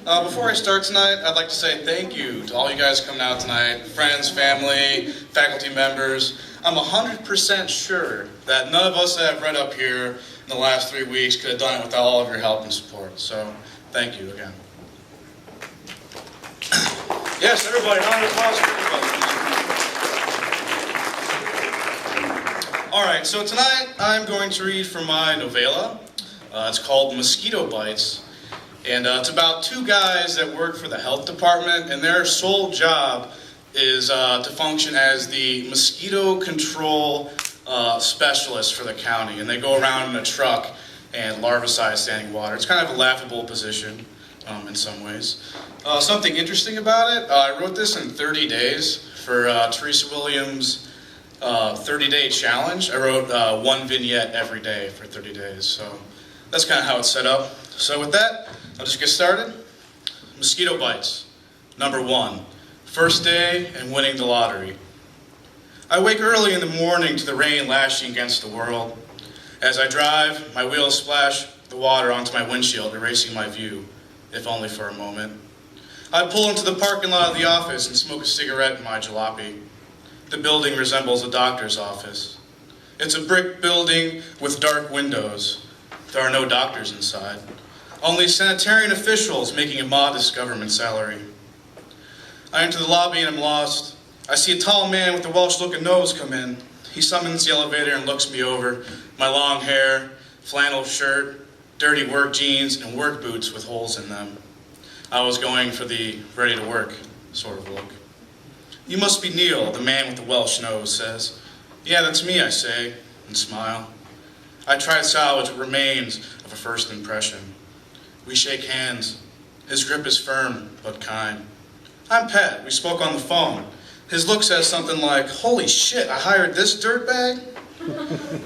Before I start tonight, I'd like to say thank you to all you guys coming out tonight, friends, family, faculty members. I'm 100% sure that none of us that have read up here in the last 3 weeks could have done it without all of your help and support. So, thank you again. Yes, everybody, round of applause for everybody. All right, so tonight I'm going to read from my novella. It's called Mosquito Bites. And it's about two guys that work for the health department, and their sole job is to function as the mosquito control specialist for the county. And they go around in a truck and larvicide standing water. It's kind of a laughable position in some ways. Something interesting about it, I wrote this in 30 days for Teresa Williams' 30-day challenge. I wrote one vignette every day for 30 days, so that's kind of how it's set up. So with that, I'll just get started. Mosquito Bites. Number 1. First day and winning the lottery. I wake early in the morning to the rain lashing against the world. As I drive, my wheels splash the water onto my windshield, erasing my view, if only for a moment. I pull into the parking lot of the office and smoke a cigarette in my jalopy. The building resembles a doctor's office. It's a brick building with dark windows. There are no doctors inside. Only sanitarian officials making a modest government salary. I enter the lobby and am lost. I see a tall man with a Welsh-looking nose come in. He summons the elevator and looks me over. My long hair, flannel shirt, dirty work jeans, and work boots with holes in them. I was going for the ready-to-work sort of look. "You must be Neil," the man with the Welsh nose says. "Yeah, that's me," I say, and smile. I try to salvage what remains of a first impression. We shake hands. His grip is firm, but kind. "I'm Pat. We spoke on the phone." His look says something like, "Holy shit, I hired this dirtbag?"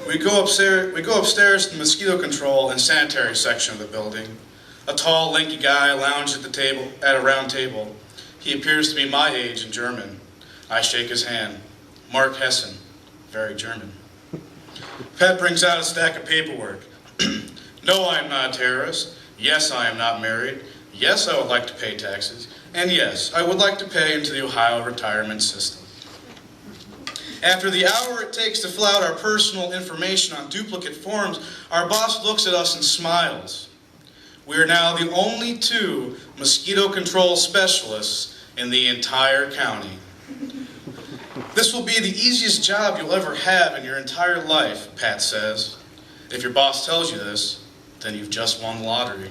We go upstairs to the mosquito control and sanitary section of the building. A tall, lanky guy lounges at a round table. He appears to be my age and German. I shake his hand. Mark Hessen. Very German. Pat brings out a stack of paperwork. "No, I am not a terrorist. Yes, I am not married. Yes, I would like to pay taxes. And yes, I would like to pay into the Ohio retirement system." After the hour it takes to fill out our personal information on duplicate forms, our boss looks at us and smiles. We are now the only 2 mosquito control specialists in the entire county. "This will be the easiest job you'll ever have in your entire life," Pat says. If your boss tells you this, then you've just won the lottery.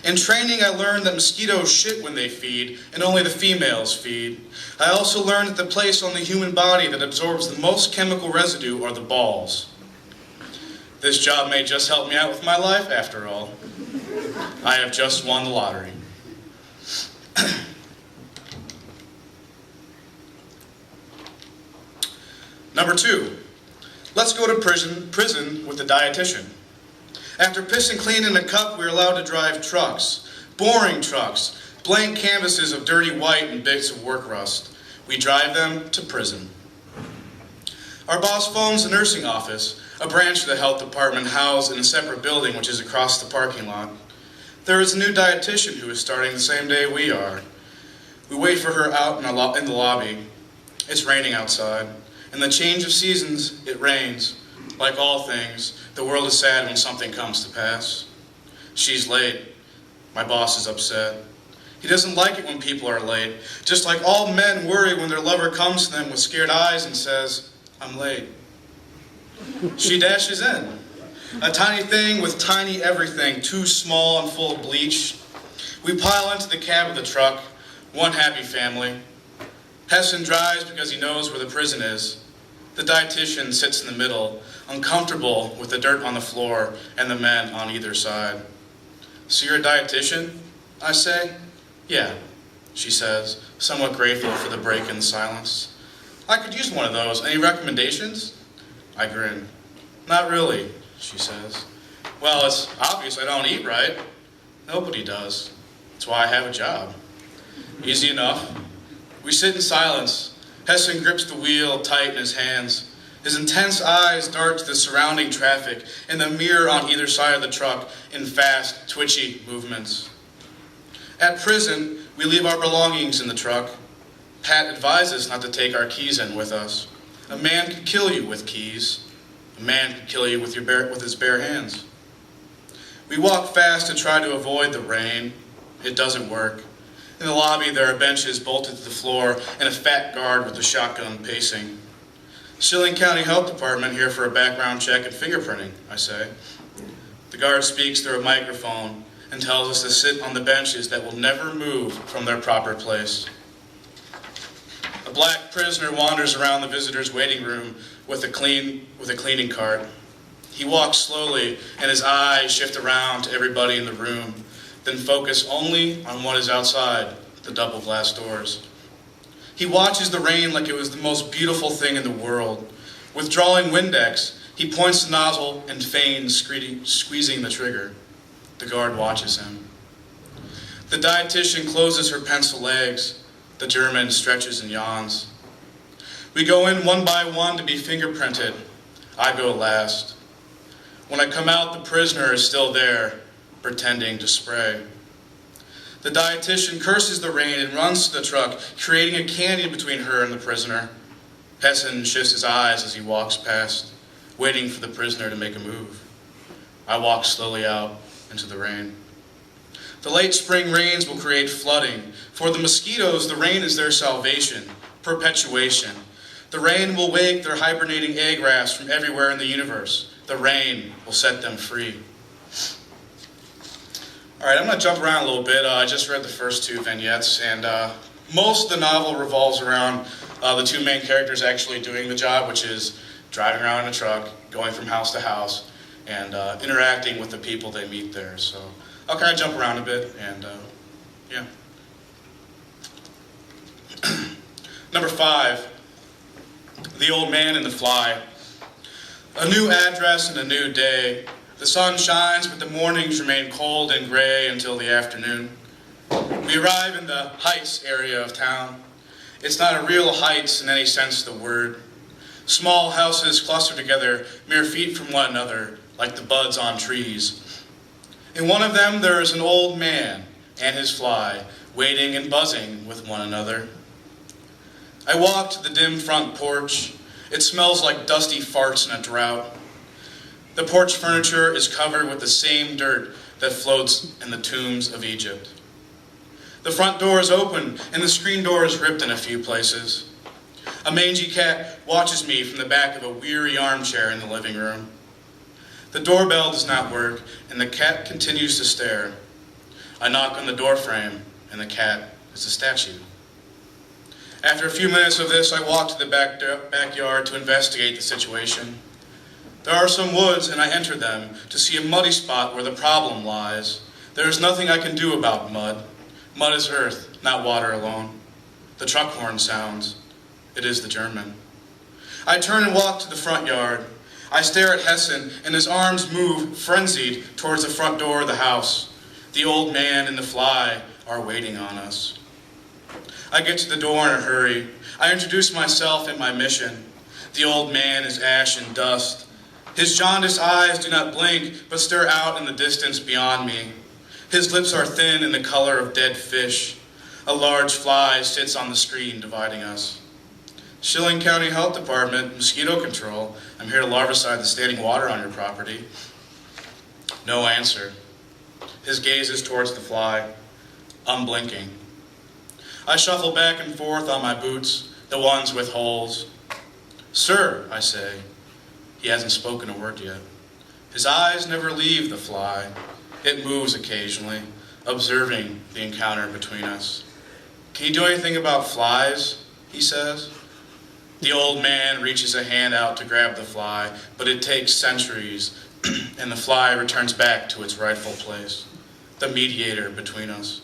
In training, I learned that mosquitoes shit when they feed, and only the females feed. I also learned that the place on the human body that absorbs the most chemical residue are the balls. This job may just help me out with my life, after all. I have just won the lottery. Number 2. Let's go to prison with the dietitian. After piss and clean in a cup, we're allowed to drive trucks. Boring trucks. Blank canvases of dirty white and bits of work rust. We drive them to prison. Our boss phones the nursing office, a branch of the health department housed in a separate building which is across the parking lot. There is a new dietitian who is starting the same day we are. We wait for her out in the lobby. It's raining outside. In the change of seasons, it rains. Like all things, the world is sad when something comes to pass. She's late. My boss is upset. He doesn't like it when people are late, just like all men worry when their lover comes to them with scared eyes and says, "I'm late." She dashes in. A tiny thing with tiny everything, too small and full of bleach. We pile into the cab of the truck, one happy family. Hessen drives because he knows where the prison is. The dietitian sits in the middle, uncomfortable with the dirt on the floor and the men on either side. "So you're a dietitian?" I say. "Yeah," she says, somewhat grateful for the break in the silence. "I could use one of those. Any recommendations?" I grin. "Not really," she says. "Well, it's obvious I don't eat right." "Nobody does. That's why I have a job." Easy enough. We sit in silence. Hessen grips the wheel tight in his hands. His intense eyes dart to the surrounding traffic and the mirror on either side of the truck in fast, twitchy movements. At prison, we leave our belongings in the truck. Pat advised us not to take our keys in with us. A man could kill you with keys. A man could kill you with his bare hands. We walk fast to try to avoid the rain. It doesn't work. In the lobby, there are benches bolted to the floor and a fat guard with a shotgun pacing. Schilling County Health Department here for a background check and fingerprinting, I say. The guard speaks through a microphone and tells us to sit on the benches that will never move from their proper place. A black prisoner wanders around the visitor's waiting room with a cleaning cart. He walks slowly, and his eyes shift around to everybody in the room, then focus only on what is outside the double glass doors. He watches the rain like it was the most beautiful thing in the world. Withdrawing Windex, he points the nozzle and feigns squeezing the trigger. The guard watches him. The dietitian closes her pencil legs. The German stretches and yawns. We go in one by one to be fingerprinted. I go last. When I come out, the prisoner is still there, pretending to spray. The dietitian curses the rain and runs to the truck, creating a canyon between her and the prisoner. Hessen shifts his eyes as he walks past, waiting for the prisoner to make a move. I walk slowly out into the rain. The late spring rains will create flooding. For the mosquitoes, the rain is their salvation, perpetuation. The rain will wake their hibernating egg rafts from everywhere in the universe. The rain will set them free. All right, I'm going to jump around a little bit. I just read the first two vignettes, and most of the novel revolves around the two main characters actually doing the job, which is driving around in a truck, going from house to house, and interacting with the people they meet there. So I'll kind of jump around a bit, and yeah. Number 5, The Old Man and the Fly. A new address and a new day. The sun shines, but the mornings remain cold and gray until the afternoon. We arrive in the Heights area of town. It's not a real Heights in any sense of the word. Small houses cluster together, mere feet from one another, like the buds on trees. In one of them there is an old man and his fly, waiting and buzzing with one another. I walk to the dim front porch. It smells like dusty farts in a drought. The porch furniture is covered with the same dirt that floats in the tombs of Egypt. The front door is open, and the screen door is ripped in a few places. A mangy cat watches me from the back of a weary armchair in the living room. The doorbell does not work, and the cat continues to stare. I knock on the door frame, and the cat is a statue. After a few minutes of this, I walk to the backyard to investigate the situation. There are some woods, and I enter them to see a muddy spot where the problem lies. There is nothing I can do about mud. Mud is earth, not water alone. The truck horn sounds. It is the German. I turn and walk to the front yard. I stare at Hessen, and his arms move, frenzied, towards the front door of the house. The old man and the fly are waiting on us. I get to the door in a hurry. I introduce myself and my mission. The old man is ash and dust. His jaundiced eyes do not blink, but stare out in the distance beyond me. His lips are thin and the color of dead fish. A large fly sits on the screen dividing us. Schilling County Health Department, Mosquito Control. I'm here to larvicide the standing water on your property. No answer. His gaze is towards the fly, unblinking. I shuffle back and forth on my boots, the ones with holes. Sir, I say. He hasn't spoken a word yet. His eyes never leave the fly. It moves occasionally, observing the encounter between us. Can you do anything about flies? He says. The old man reaches a hand out to grab the fly, but it takes centuries, and the fly returns back to its rightful place, the mediator between us.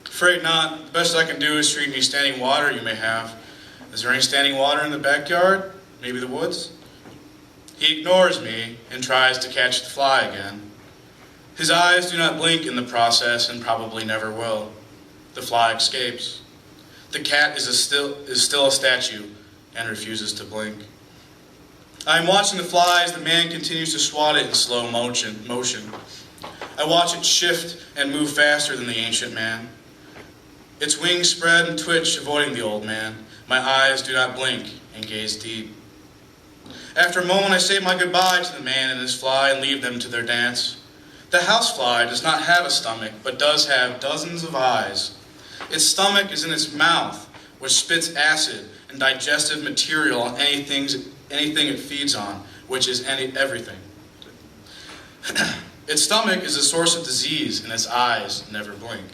Afraid not. The best I can do is treat any standing water you may have. Is there any standing water in the backyard? Maybe the woods? He ignores me and tries to catch the fly again. His eyes do not blink in the process and probably never will. The fly escapes. The cat is still a statue and refuses to blink. I am watching the fly as the man continues to swat it in slow motion. I watch it shift and move faster than the ancient man. Its wings spread and twitch, avoiding the old man. My eyes do not blink and gaze deep. After a moment, I say my goodbye to the man and his fly and leave them to their dance. The housefly does not have a stomach, but does have dozens of eyes. Its stomach is in its mouth, which spits acid and digestive material on anything it feeds on, which is everything. Its stomach is a source of disease, and its eyes never blink.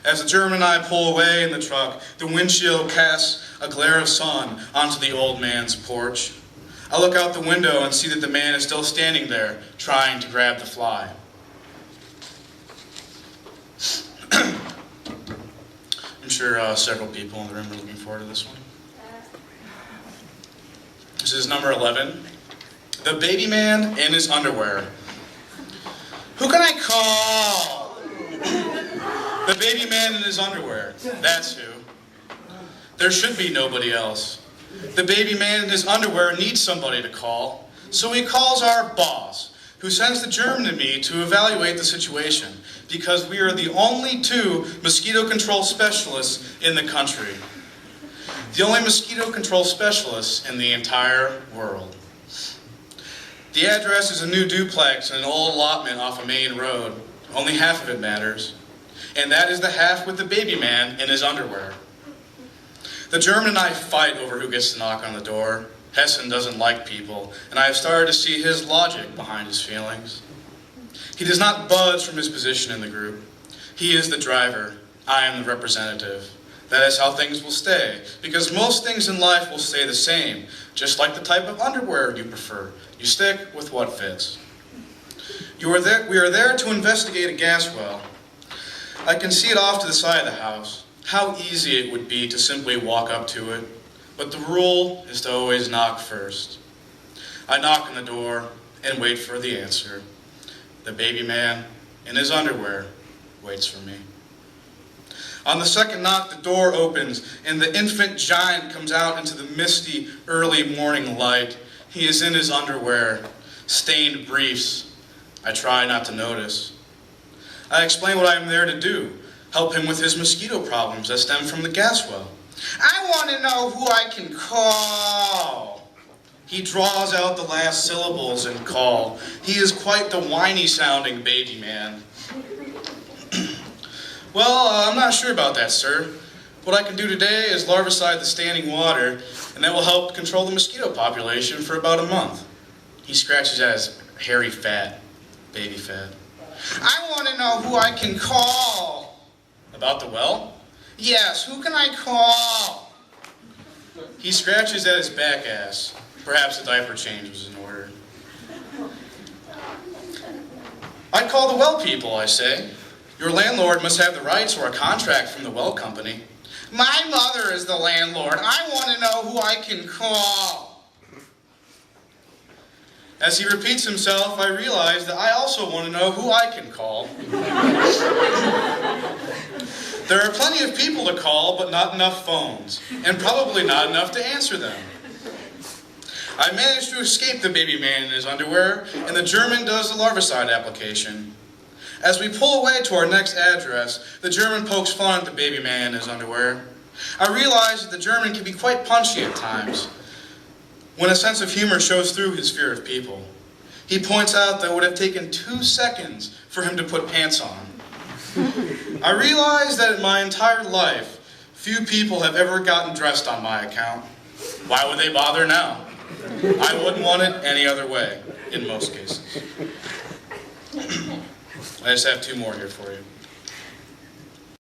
As the German and I pull away in the truck, the windshield casts a glare of sun onto the old man's porch. I look out the window and see that the man is still standing there, trying to grab the fly. I'm sure several people in the room are looking forward to this one. This is number 11. The baby man in his underwear. Who can I call? The baby man in his underwear. That's who. There should be nobody else. The baby man in his underwear needs somebody to call, so he calls our boss, who sends the German to me to evaluate the situation, because we are the only 2 mosquito control specialists in the country. The only mosquito control specialists in the entire world. The address is a new duplex in an old allotment off a main road. Only half of it matters, and that is the half with the baby man in his underwear. The German and I fight over who gets to knock on the door. Hessen doesn't like people, and I have started to see his logic behind his feelings. He does not budge from his position in the group. He is the driver. I am the representative. That is how things will stay, because most things in life will stay the same, just like the type of underwear you prefer. You stick with what fits. We are there to investigate a gas well. I can see it off to the side of the house. How easy it would be to simply walk up to it, but the rule is to always knock first. I knock on the door and wait for the answer. The baby man, in his underwear, waits for me. On the second knock, the door opens, and the infant giant comes out into the misty, early morning light. He is in his underwear, stained briefs. I try not to notice. I explain what I am there to do. Help him with his mosquito problems that stem from the gas well. I want to know who I can call. He draws out the last syllables in call. He is quite the whiny-sounding baby man. Well, I'm not sure about that, sir. What I can do today is larvicide the standing water, and that will help control the mosquito population for about a month. He scratches at his hairy fat, baby fat. I want to know who I can call. About the well? Yes, who can I call? He scratches at his back ass. Perhaps the diaper change was in order. I call the well people, I say. Your landlord must have the rights or a contract from the well company. My mother is the landlord. I want to know who I can call. As he repeats himself, I realize that I also want to know who I can call. There are plenty of people to call, but not enough phones, and probably not enough to answer them. I managed to escape the baby man in his underwear, and the German does the larvicide application. As we pull away to our next address, the German pokes fun at the baby man in his underwear. I realize that the German can be quite punchy at times, when a sense of humor shows through his fear of people. He points out that it would have taken 2 seconds for him to put pants on. I realize that in my entire life, few people have ever gotten dressed on my account. Why would they bother now? I wouldn't want it any other way, in most cases. I just have 2 more here for you.